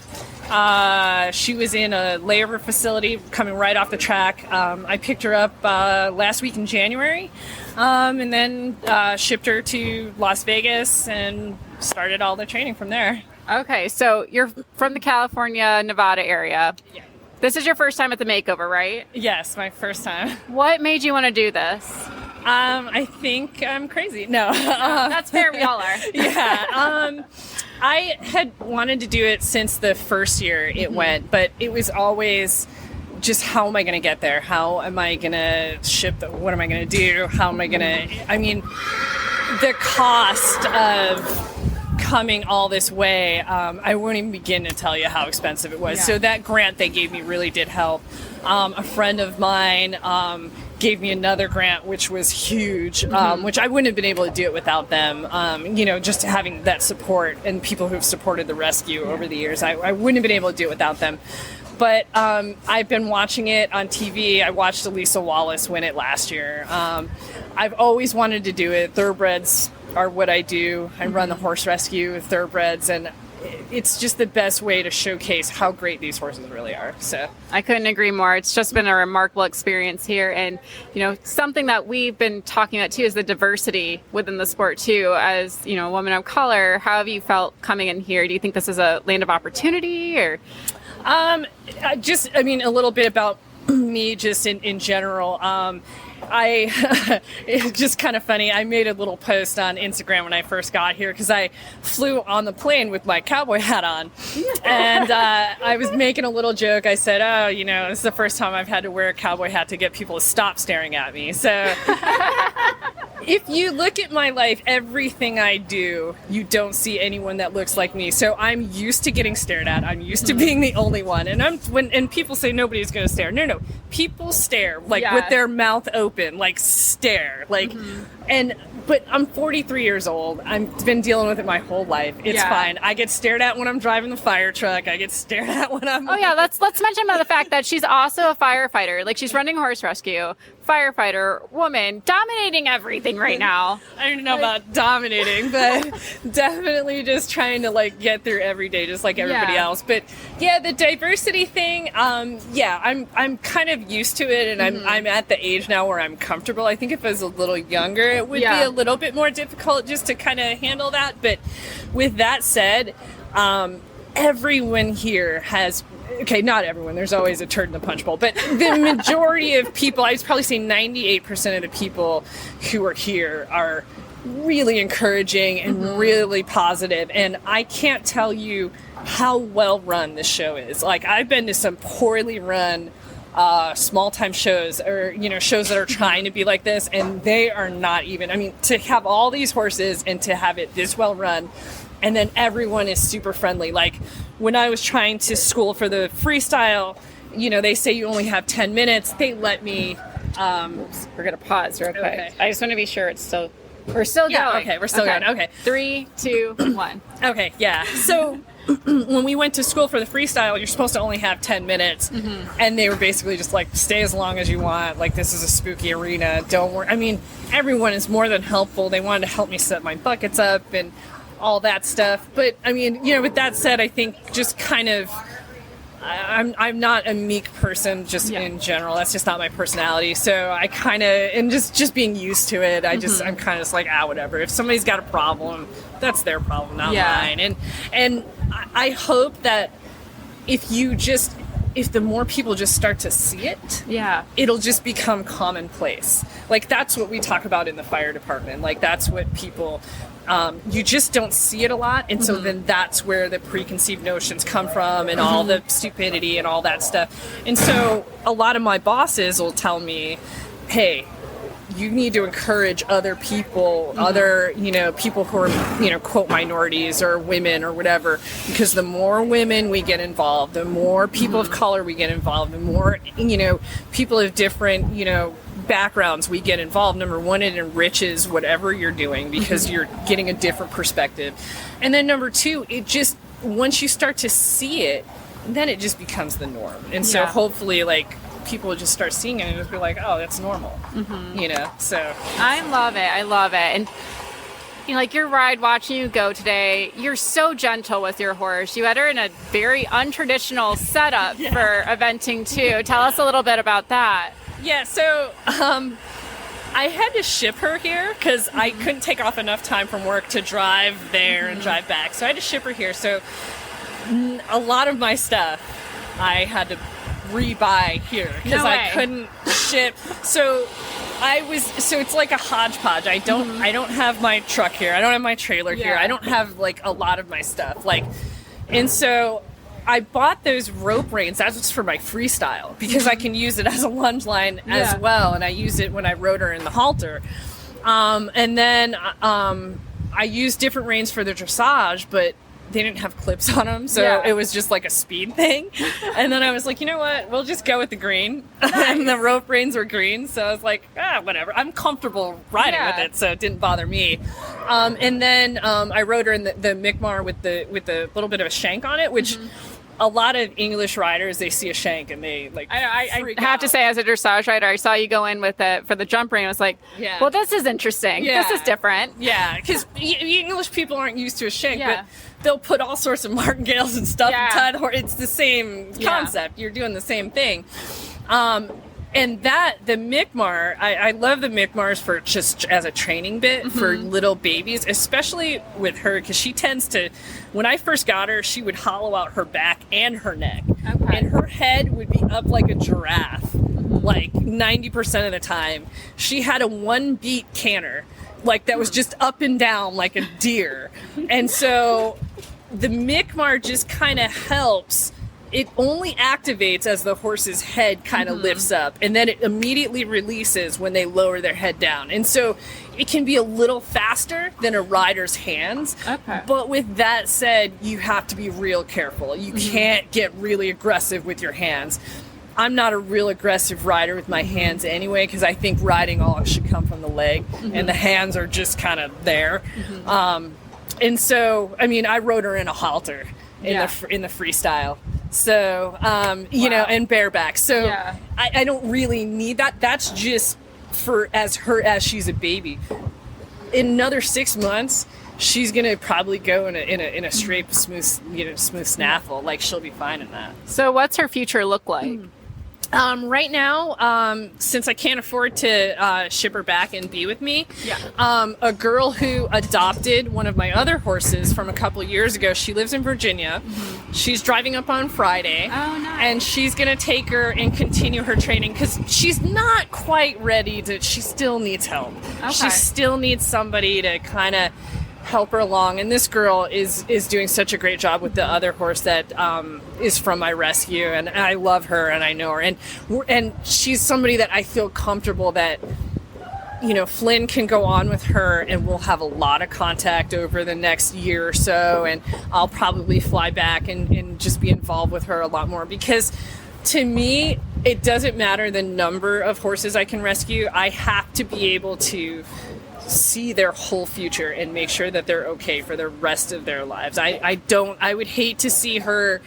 She was in a layover facility coming right off the track. I picked her up last week in January, and then shipped her to Las Vegas and started all the training from there. Okay, so you're from the California, Nevada area. Yeah. This is your first time at the makeover, right? Yes, my first time. What made you want to do this? I think I'm crazy. No. That's fair, we all are. Yeah. I had wanted to do it since the first year it went, but it was always just, how am I going to get there? How am I going to ship? What am I going to do? How am I going to, the cost of coming all this way, I won't even begin to tell you how expensive it was. Yeah. So that grant they gave me really did help. A friend of mine gave me another grant, which was huge, which I wouldn't have been able to do it without them. Just having that support and people who've supported the rescue over the years, I wouldn't have been able to do it without them. But I've been watching it on TV. I watched Elisa Wallace win it last year. I've always wanted to do it. Thoroughbreds are what I do. I run the horse rescue with thoroughbreds, and it's just the best way to showcase how great these horses really are. So I couldn't agree more. It's just been a remarkable experience here. And, something that we've been talking about too is the diversity within the sport too. As, a woman of color, how have you felt coming in here? Do you think this is a land of opportunity or? A little bit about me just in general. it's just kind of funny. I made a little post on Instagram when I first got here because I flew on the plane with my cowboy hat on. And I was making a little joke. I said, oh, you know, this is the first time I've had to wear a cowboy hat to get people to stop staring at me. So if you look at my life, everything I do, you don't see anyone that looks like me. So I'm used to getting stared at. I'm used to being the only one. And when people say nobody's going to stare. No. People stare with their mouth open, stare. But I'm 43 years old. I've been dealing with it my whole life. It's fine. I get stared at when I'm driving the fire truck. I get stared at when I'm... Oh, yeah. Let's mention about the fact that she's also a firefighter. Like, she's running horse rescue, firefighter, woman, dominating everything right now. I don't know about dominating, but definitely just trying to, get through every day just like everybody else. But, yeah, the diversity thing, I'm kind of used to it, and I'm at the age now where I'm comfortable. I think if I was a little younger, it would be a little bit more difficult just to kind of handle that. But with that said, everyone here has, okay, not everyone, there's always a turd in the punch bowl, but the majority of people, I would probably say 98% of the people who are here are really encouraging and really positive. And I can't tell you how well run this show is. I've been to some poorly run small time shows, or shows that are trying to be like this, and they are not even. I mean, to have all these horses and to have it this well run, and then everyone is super friendly. Like when I was trying to school for the freestyle, they say you only have 10 minutes. They let me. We're gonna pause real quick. Okay. I just want to be sure we're still going. Okay, we're still going. Okay, 3, 2, 1. Okay, yeah. So when we went to school for the freestyle, you're supposed to only have 10 minutes. And they were basically just stay as long as you want. This is a spooky arena. Don't worry. I mean, everyone is more than helpful. They wanted to help me set my buckets up and all that stuff. But, I mean, with that said, I think just kind of, I'm not a meek person just in general. That's just not my personality. So I kind of, and just being used to it, I'm kind of just whatever. If somebody's got a problem, that's their problem, not mine. And I hope that if the more people just start to see it, it'll just become commonplace. That's what we talk about in the fire department. That's what people, you just don't see it a lot. And so then that's where the preconceived notions come from, and all the stupidity and all that stuff. And so a lot of my bosses will tell me, hey, you need to encourage other people, other, people who are, quote, minorities or women or whatever, because the more women we get involved, the more people of color we get involved, the more, people of different, backgrounds we get involved. Number one, it enriches whatever you're doing because you're getting a different perspective. And then number two, it just, once you start to see it, then it just becomes the norm. And so hopefully, people will just start seeing it and just be like, oh, that's normal, so. I love it. And, your ride, watching you go today, you're so gentle with your horse. You had her in a very untraditional setup for eventing, too. Tell us a little bit about that. Yeah, so I had to ship her here because I couldn't take off enough time from work to drive there and drive back. So I had to ship her here. So a lot of my stuff I had to rebuy here because I couldn't ship. So it's like a hodgepodge. I don't have my truck here. I don't have my trailer here. I don't have a lot of my stuff. And so I bought those rope reins. That's just for my freestyle because I can use it as a lunge line as well, and I use it when I rode her in the halter. And then I used different reins for the dressage, but they didn't have clips on them, so it was just a speed thing. And then I was like, you know what? We'll just go with the green. And the rope reins were green, so I was like, whatever. I'm comfortable riding with it, so it didn't bother me. And then I rode her in the Mi'kmaq with the little bit of a shank on it, which a lot of English riders, they see a shank and they I have to say, as a dressage rider, I saw you go in for the jump rein. I was like, well, this is interesting. This is different. Yeah, because English people aren't used to a shank, but they'll put all sorts of martingales and stuff and tie the horse. It's the same concept. You're doing the same thing. And the Mi'kmaq, I love the Mi'kmaqs for just as a training bit for little babies, especially with her, because she tends to, when I first got her, she would hollow out her back and her neck. Okay. And her head would be up like a giraffe, 90% of the time, she had a 1-beat canter, like that was just up and down like a deer. And so the Mi'kmaq just kind of helps. It only activates as the horse's head kind of lifts up, and then it immediately releases when they lower their head down. And so it can be a little faster than a rider's hands. Okay. But with that said, you have to be real careful. You can't get really aggressive with your hands. I'm not a real aggressive rider with my hands anyway, because I think riding all should come from the leg, and the hands are just kind of there. And so, I mean, I rode her in a halter in the freestyle. So, you know, and bareback. So I don't really need that. That's just for as she's a baby. In another 6 months, she's gonna probably go in a straight, smooth snaffle. Like, she'll be fine in that. So what's her future look like? Right now, since I can't afford to ship her back and be with me, a girl who adopted one of my other horses from a couple years ago, she lives in Virginia. She's driving up on Friday. Oh, nice. And she's going to take her and continue her training because she's not quite ready to, she still needs help. Okay. She still needs somebody to kind of help her along, and this girl is doing such a great job with the other horse that is from my rescue, and I love her and I know her, and she's somebody that I feel comfortable that, you know, Flynn can go on with her and we'll have a lot of contact over the next year or so, and I'll probably fly back and just be involved with her a lot more, because to me it doesn't matter the number of horses I can rescue. I have to be able to see their whole future and make sure that they're okay for the rest of their lives. I would hate to see her,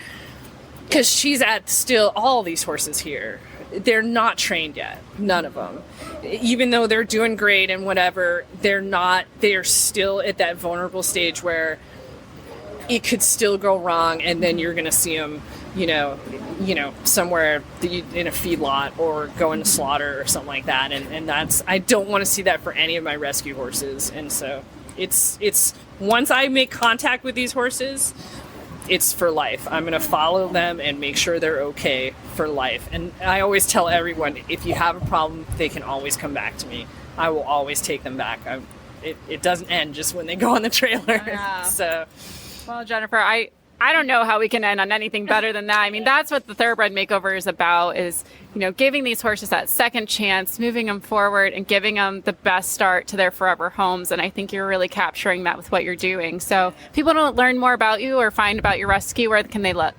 because she's at still all these horses here. They're not trained yet. None of them. Even though they're doing great and whatever, they're still at that vulnerable stage where it could still go wrong, and then you're going to see them, you know, somewhere in a feedlot or going to slaughter or something like that. And I don't want to see that for any of my rescue horses. And so it's once I make contact with these horses, it's for life. I'm going to follow them and make sure they're okay for life. And I always tell everyone, if you have a problem, they can always come back to me. I will always take them back. It doesn't end just when they go on the trailer. Yeah. So, Well, Jennifer, I don't know how we can end on anything better than that. I mean, that's what the Thoroughbred Makeover is about, is, you know, giving these horses that second chance, moving them forward and giving them the best start to their forever homes. And I think you're really capturing that with what you're doing. So if people don't learn more about you or find about your rescue, where can they look?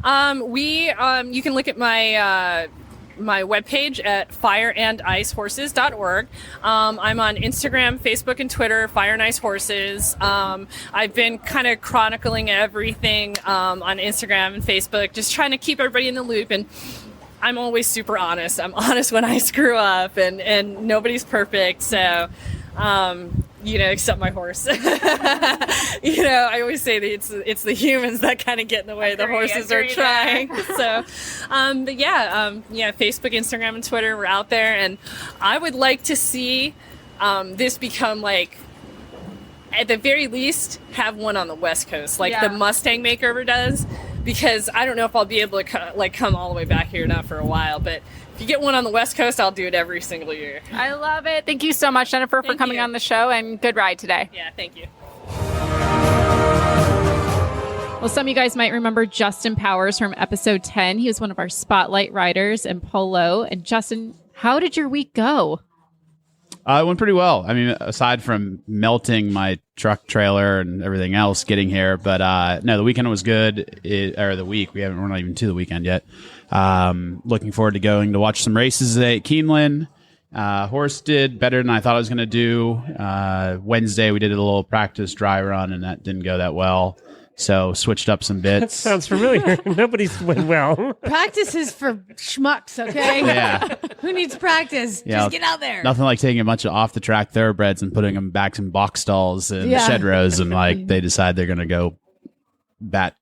You can look at my webpage at fireandicehorses.org. I'm on Instagram, Facebook, and Twitter, Fire and Ice Horses. I've been kind of chronicling everything on Instagram and Facebook, just trying to keep everybody in the loop. And I'm always super honest. I'm honest when I screw up, and nobody's perfect. So, you know, except my horse. You know, I always say that it's the humans that kind of get in the way. The horses are trying. So, but yeah, Facebook, Instagram, and Twitter, we're out there. And I would like to see this become, like, at the very least, have one on the West Coast, like the Mustang Makeover does. Because I don't know if I'll be able to come all the way back here, not for a while, but if you get one on the West Coast, I'll do it every single year. I love it. Thank you so much, Jennifer, for coming on the show, and good ride today. Yeah, thank you. Well, some of you guys might remember Justin Powers from episode 10. He was one of our spotlight riders in polo. And Justin, how did your week go? It went pretty well. I mean, aside from melting my truck trailer and everything else getting here, but no, the weekend was good. We're not even to the weekend yet. Looking forward to going to watch some races at Keeneland. Horse did better than I thought I was going to do. Wednesday we did a little practice dry run, and that didn't go that well. So switched up some bits. That sounds familiar. Nobody's went well. Practice is for schmucks, okay? Yeah. Who needs practice? Yeah, Just get out there. Nothing like taking a bunch of off-the-track thoroughbreds and putting them back in box stalls and shed rows, and like they decide they're going to go bat,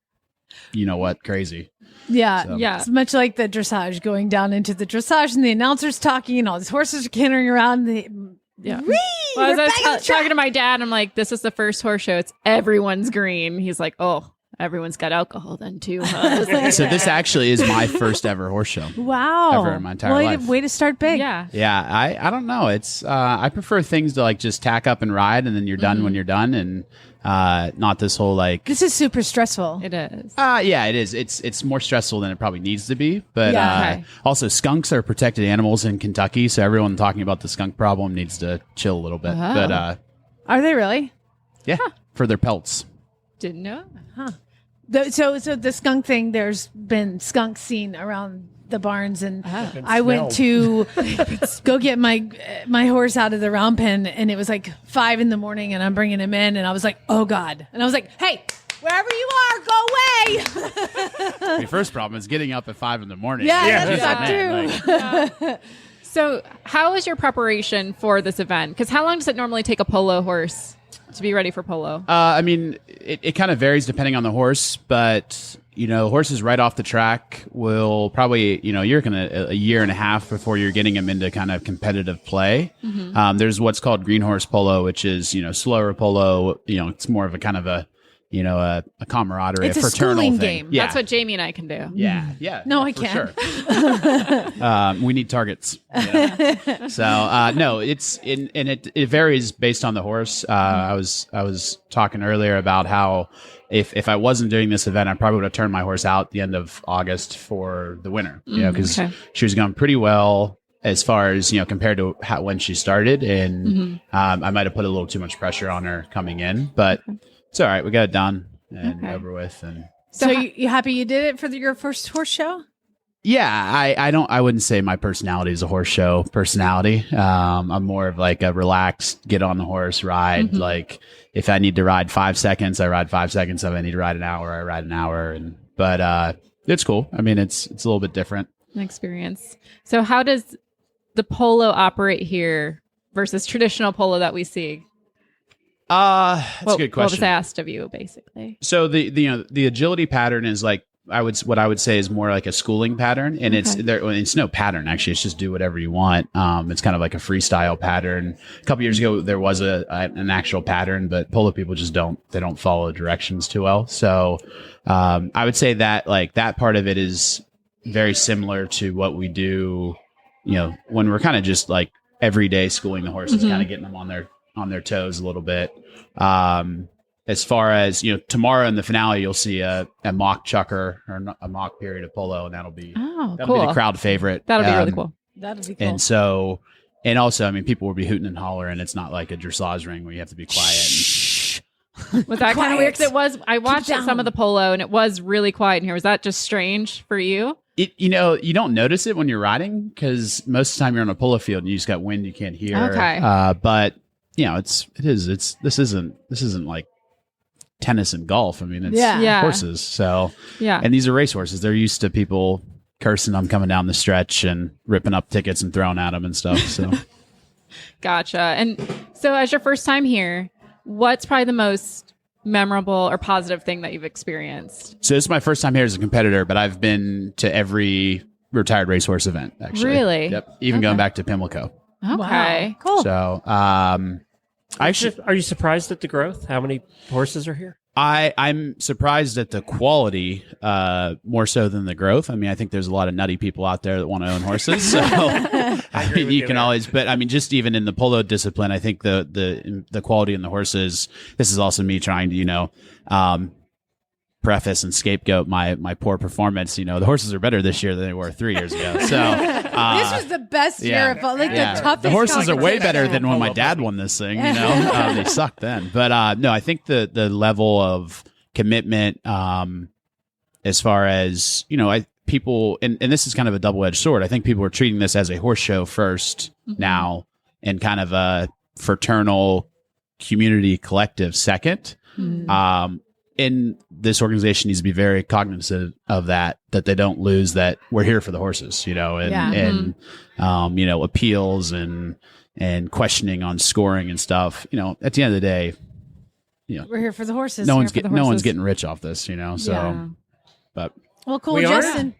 you know what, crazy. Yeah, So. yeah. It's much like the dressage, going down into the dressage, and the announcer's talking, and all these horses are cantering around. Yeah. Whee! Well, as We're I back on was the track. talking to my dad, I'm like, this is the first horse show. It's everyone's green. He's like, oh, Everyone's got alcohol then too. Huh? So this actually is my first ever horse show. Wow. Ever in my entire life. Way to start big. Yeah. Yeah, I don't know. It's I prefer things to like just tack up and ride, and then you're done when you're done, and not this whole like. This is super stressful. It is. Yeah, it is. It's more stressful than it probably needs to be. But Okay. also, skunks are protected animals in Kentucky, so everyone talking about the skunk problem needs to chill a little bit. Oh. But Are they really? yeah, for their pelts. Didn't know. So the skunk thing, there's been skunks seen around the barns, and I went to go get my horse out of the round pen, and it was like 5 a.m, and I'm bringing him in, and I was like, oh God. And I was like, hey, wherever you are, go away. The first problem is getting up at 5 a.m. Yeah, that's that too. So, how is your preparation for this event? Because how long does it normally take a polo horse to be ready for polo? I mean, it kind of varies depending on the horse, but horses right off the track will probably, you're going to a year and a half before you're getting them into kind of competitive play. Mm-hmm. There's what's called green horse polo, which is, slower polo. It's more of a kind of a camaraderie, It's a fraternal schooling thing. game. Yeah. That's what Jamie and I can do. Yeah. No, I for can't. Sure. We need targets. So no, it varies based on the horse. I was talking earlier about how if I wasn't doing this event, I probably would have turned my horse out the end of August for the winter. Because she was going pretty well as far as compared to when she started, and I might have put a little too much pressure on her coming in, but. It's all right. We got it done and over with. And So you happy you did it for your first horse show? yeah, I wouldn't say my personality is a horse show personality. I'm more of like a relaxed, get on the horse, ride. Like if I need to ride 5 seconds, I ride 5 seconds. If I need to ride an hour, I ride an hour. But it's cool. I mean, it's a little bit different. An experience. So, how does the polo operate here versus traditional polo that we see? That's a good question. What was asked of you, basically? So the agility pattern is like what I would say is more like a schooling pattern, and it's no pattern actually. It's just do whatever you want. It's kind of like a freestyle pattern. A couple years ago there was an actual pattern, but polo people just don't follow directions too well. So I would say that like that part of it is very similar to what we do. When we're kind of just like every day schooling the horses, kind of getting them on their toes a little bit. As far as tomorrow in the finale, you'll see a mock chucker or a mock period of polo, and that'll be cool. be the crowd favorite. That'll be really cool. That'd be cool. And also, I mean, people will be hooting and hollering. It's not like a dressage ring where you have to be quiet. Was that kind of weird? 'Cause it was. I watched down. some of the polo, and it was really quiet in here. Was that just strange for you? You don't notice it when you're riding because most of the time you're on a polo field and you just got wind you can't hear. Okay. But this isn't like tennis and golf. I mean, it's Yeah. horses. So Yeah. and these are racehorses. They're used to people cursing them coming down the stretch and ripping up tickets and throwing at them and stuff. So Gotcha. And so, as your first time here, what's probably the most memorable or positive thing that you've experienced? So this is my first time here as a competitor, but I've been to every retired racehorse event, actually. Really? Yep. Even going back to Pimlico. Okay. Cool. So Are you surprised at the growth? How many horses are here? I'm surprised at the quality more so than the growth. I mean, I think there's a lot of nutty people out there that want to own horses. So I mean, you can always, but I mean, just even in the polo discipline, I think the quality in the horses. This is also me trying to preface and scapegoat my poor performance. The horses are better this year than they were 3 years ago. So this was the best year of the toughest. The horses are way better competition. than when my dad won this thing. They sucked then. But no, I think the level of commitment, as far as people, and this is kind of a double-edged sword. I think people are treating this as a horse show first now, and kind of a fraternal community collective second. And this organization needs to be very cognizant of that they don't lose that we're here for the horses, and appeals and questioning on scoring and stuff. At the end of the day, We're here for the horses. no one's getting rich off this, So, Yeah. but Well, cool, We are? Justin.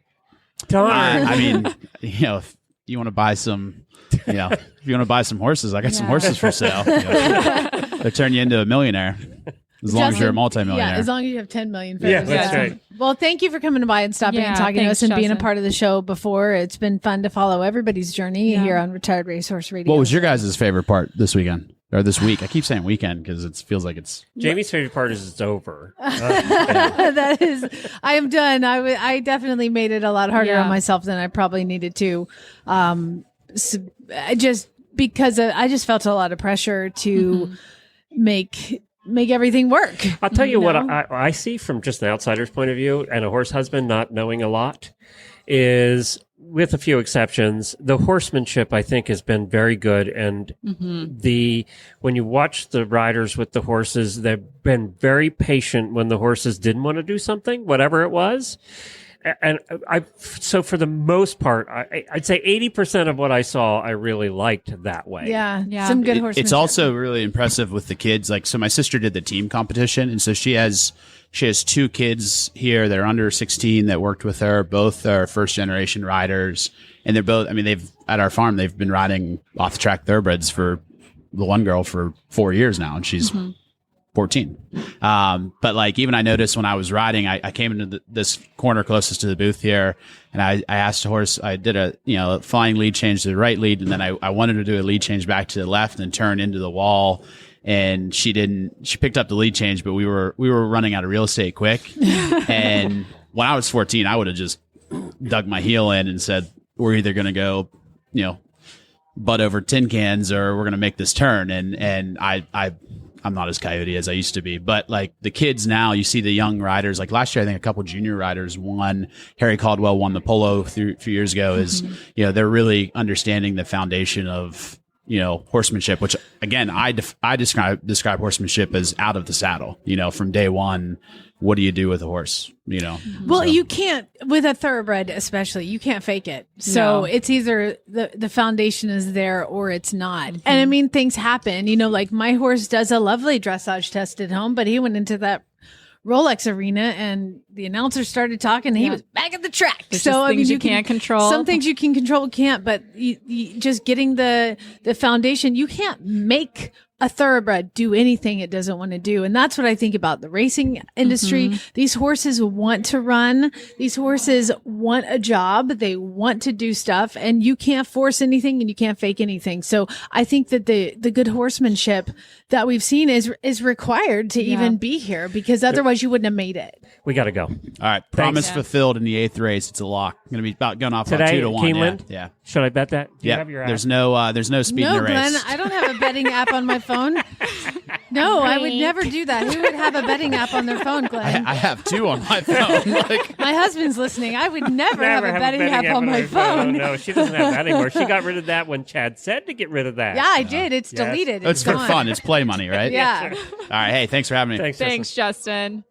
Darn. I mean, if you want to buy some, if you want to buy some horses, I got some horses for sale. They'll turn you into a millionaire. As long as you're a Justin, multimillionaire. Yeah, as long as you have 10 million Yeah, favors. that's right. Well, thank you for coming by and stopping and talking to thanks, us and being a Justin. part of the show before. It's been fun to follow everybody's journey here on Retired Racehorse Radio. What was your guys' favorite part this weekend? Or this week? I keep saying weekend because it feels like it's... Jamie's favorite part is it's over. That is, I am done. I definitely made it a lot harder Yeah. on myself than I probably needed to. Because I just felt a lot of pressure to make everything work. I'll tell you what know? I see from just an outsider's point of view, and a horse husband not knowing a lot, is, with a few exceptions, the horsemanship, I think, has been very good. And when you watch the riders with the horses, they've been very patient when the horses didn't want to do something, whatever it was. And so for the most part, I'd say 80% of what I saw, I really liked that way. Yeah. Some good horsemanship. It's also really impressive with the kids. Like, so my sister did the team competition, and so she has 2 kids here that are under 16 that worked with her. Both are first generation riders, and they're both. I mean, at our farm they've been riding off the track thoroughbreds for the one girl for 4 years now, and she's 14. But like, even I noticed when I was riding, I came into this corner closest to the booth here, and I asked the horse, I did a flying lead change to the right lead, and then I wanted to do a lead change back to the left and turn into the wall. And she picked up the lead change, but we were running out of real estate quick. And when I was 14, I would have just dug my heel in and said, we're either going to go, butt over tin cans, or we're going to make this turn. And I'm not as coyote as I used to be, but like the kids now, you see the young riders, like last year, I think a couple junior riders won. Harry Caldwell won the polo a few years ago. Is, they're really understanding the foundation of, horsemanship, which again, I describe horsemanship as out of the saddle, from day one. What do you do with a horse? Well, you can't, with a thoroughbred especially, you can't fake it. So it's either the foundation is there or it's not. And I mean, things happen, like my horse does a lovely dressage test at home, but he went into that Rolex arena and the announcer started talking and he was back at the track. There's just things you can't control. Some things you can control, can't, but you just getting the foundation, you can't make a thoroughbred do anything it doesn't want to do. And that's what I think about the racing industry. These horses want to run. These horses want a job. They want to do stuff, and you can't force anything and you can't fake anything. So I think that the good horsemanship that we've seen is required to even be here, because otherwise you wouldn't have made it. We got to go. All right. Promise fulfilled in the 8th race. It's a lock. Going to be about going off Today, 2-1. Keeneland? Yeah. Should I bet that? Do you Yeah. have your app? There's no speed in No, the race. Glenn, I don't have a betting app on my phone. No, I would never do that. Who would have a betting app on their phone, Glenn? I have 2 on my phone. Like, My husband's listening. I would never have a betting app on my her phone. No, she doesn't have that anymore. She got rid of that when Chad said to get rid of that. Yeah, I did. It's deleted. it's for gone. fun. It's play money, right? Yeah. All right. Hey, thanks for having me. Thanks, Justin.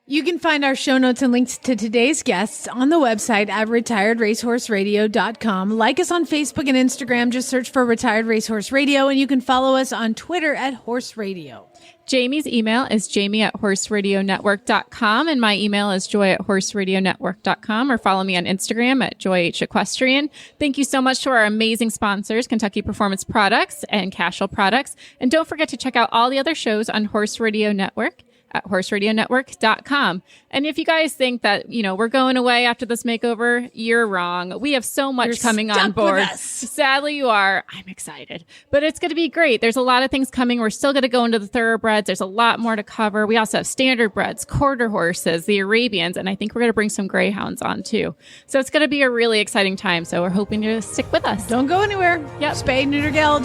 You can find our show notes and links to today's guests on the website at retiredracehorseradio.com. Like us on Facebook and Instagram. Just search for Retired Racehorse Radio, and you can follow us on Twitter at Horse Radio. Jamie's email is jamie@horseradionetwork.com, and my email is joy@horseradionetwork.com, or follow me on Instagram at joyhequestrian. Thank you so much to our amazing sponsors, Kentucky Performance Products and Cashel Products. And don't forget to check out all the other shows on Horse Radio Network at horseradionetwork.com. And if you guys think that, we're going away after this makeover, you're wrong. We have so much coming on board. Sadly, you are. I'm excited, but it's going to be great. There's a lot of things coming. We're still going to go into the thoroughbreds. There's a lot more to cover. We also have standard breds, quarter horses, the Arabians, and I think we're going to bring some greyhounds on too. So it's going to be a really exciting time. So we're hoping you to stick with us. Don't go anywhere. Yep. Spay, neuter, geld.